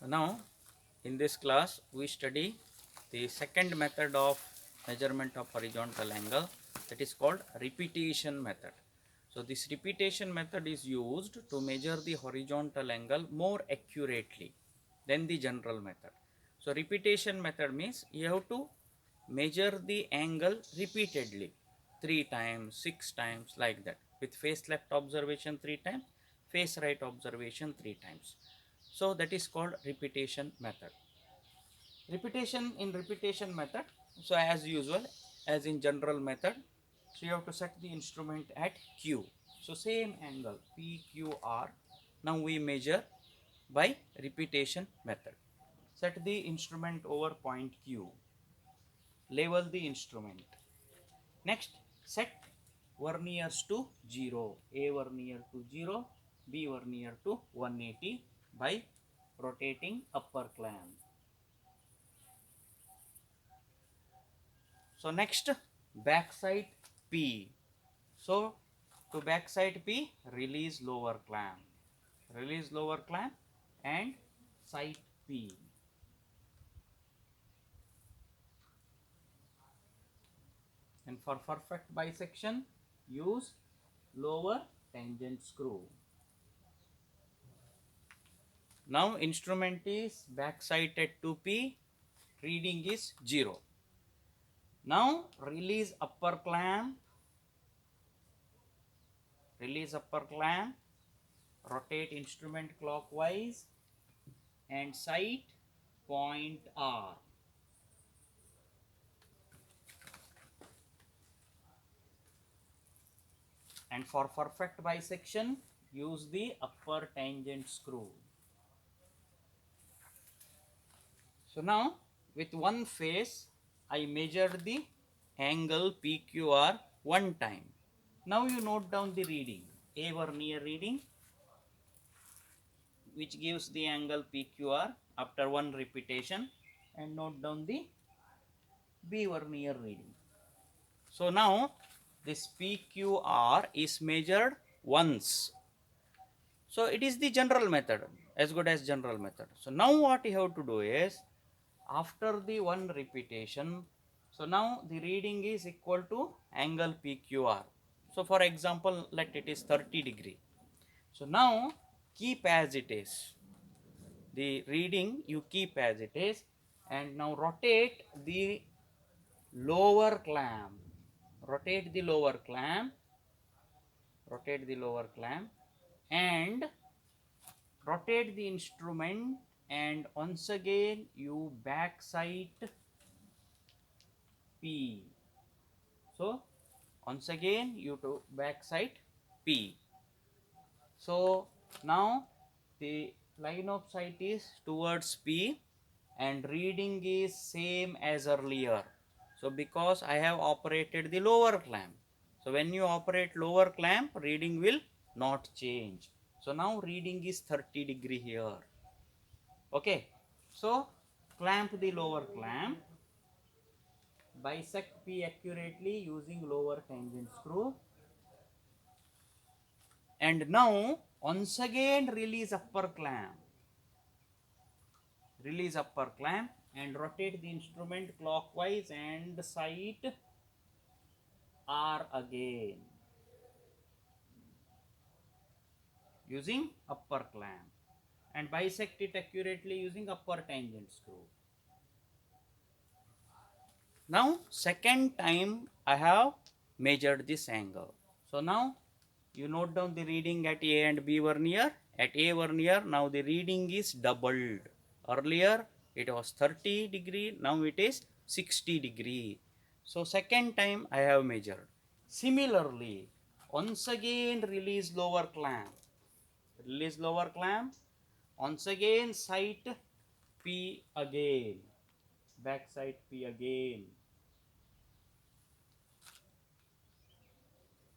Now, in this class, we study the second method of measurement of horizontal angle, that is called repetition method. So, this repetition method is used to measure the horizontal angle more accurately than the general method. So, repetition method means you have to measure the angle repeatedly 3 times, 6 times, like that, with face left observation 3 times, face right observation 3 times. So that is called repetition method. Repetition method, so as usual, as in general method, so you have to set the instrument at Q. So same angle PQR, now we measure by repetition method. Set the instrument over point Q, level the instrument. Next, set verniers to 0, A vernier to 0, B vernier to 180 by rotating upper clamp. So next, backside P. So to backside P, release lower clamp. Release lower clamp and side P. And for perfect bisection, use lower tangent screw. Now instrument is backside at 2P, reading is 0. Now release upper clamp, rotate instrument clockwise and sight point R. And for perfect bisection, use the upper tangent screw. So now with one face, I measured the angle PQR one time. Now you note down the reading, A vernier reading, which gives the angle PQR after one repetition, and note down the B vernier reading. So now this PQR is measured once. So it is the general method, as good as general method. So now what you have to do is, after the one repetition, so now the reading is equal to angle PQR. So for example, let it is 30 degree. So now keep as it is. The reading you keep as it is, and now rotate the lower clamp. Rotate the lower clamp. Rotate the lower clamp and rotate the instrument, and once again you back sight P. So once again you to back sight P. So now the line of sight is towards P and reading is same as earlier. So because I have operated the lower clamp, so when you operate lower clamp, reading will not change. So now reading is 30 degree here. Okay, so clamp the lower clamp, bisect P accurately using lower tangent screw, and now once again release upper clamp. Release upper clamp and rotate the instrument clockwise and sight R again using upper clamp, and bisect it accurately using upper tangent screw. Now second time I have measured this angle. So now you note down the reading at A and B vernier. At A vernier, now the reading is doubled. Earlier it was 30 degree, now it is 60 degree. So second time I have measured. Similarly, once again release lower clamp. Release lower clamp. Once again sight P again. Back sight P again.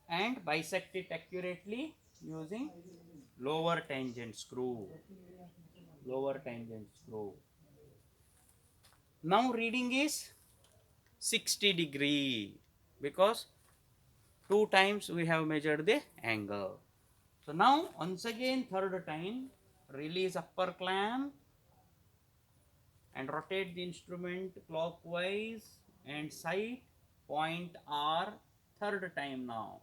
And bisect it accurately using lower tangent screw. Lower tangent screw. Now reading is 60 degree because two times we have measured the angle. So now once again third time release upper clamp and rotate the instrument clockwise and sight point R third time now,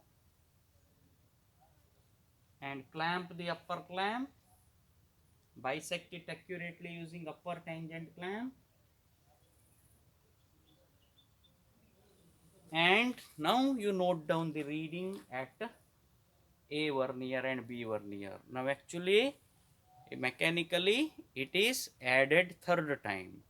and clamp the upper clamp, bisect it accurately using upper tangent clamp, and now you note down the reading at A vernier and B vernier. Now actually mechanically it is added third time.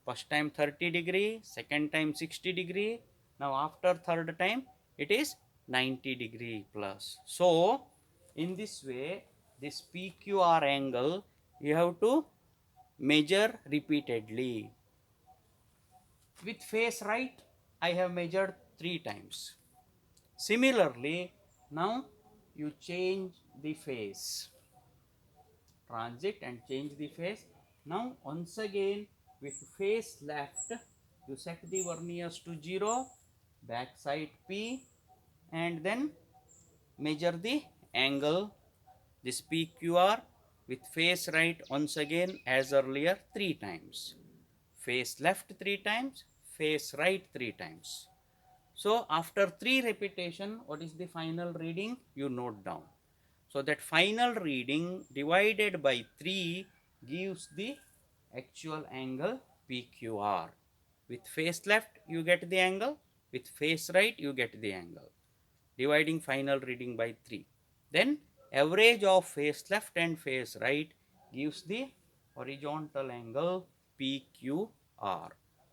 First time 30 degree, second time 60 degree. Now after third time it is 90 degree plus. So in this way this PQR angle you have to measure repeatedly. With face right I have measured 3 times. Similarly now you change the face, transit and change the face. Now once again with face left you set the verniers to 0, back side P, and then measure the angle, this PQR, with face right once again as earlier 3 times, face left 3 times, face right 3 times. So after 3 repetition, what is the final reading? You note down. So that final reading divided by 3 gives the actual angle PQR. With face left you get the angle, with face right you get the angle. Dividing final reading by 3. Then average of face left and face right gives the horizontal angle PQR.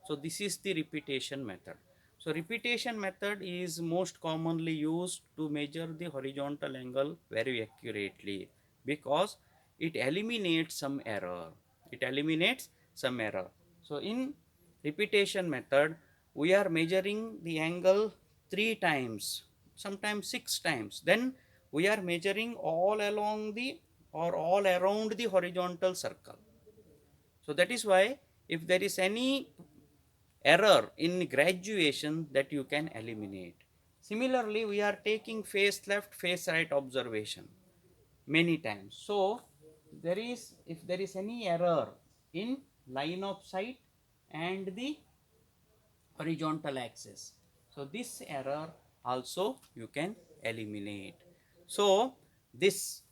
So this is the repetition method. So repetition method is most commonly used to measure the horizontal angle very accurately because it eliminates some error. It eliminates some error. So in repetition method, we are measuring the angle 3 times, sometimes 6 times. Then we are measuring all along the or all around the horizontal circle. So that is why if there is any error in graduation, that you can eliminate. Similarly, we are taking face left, face right observation many times. So if there is any error in line of sight and the horizontal axis, so this error also you can eliminate. So this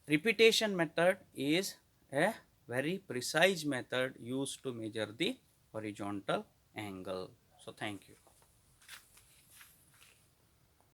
repetition method is a very precise method used to measure the horizontal angle. So thank you.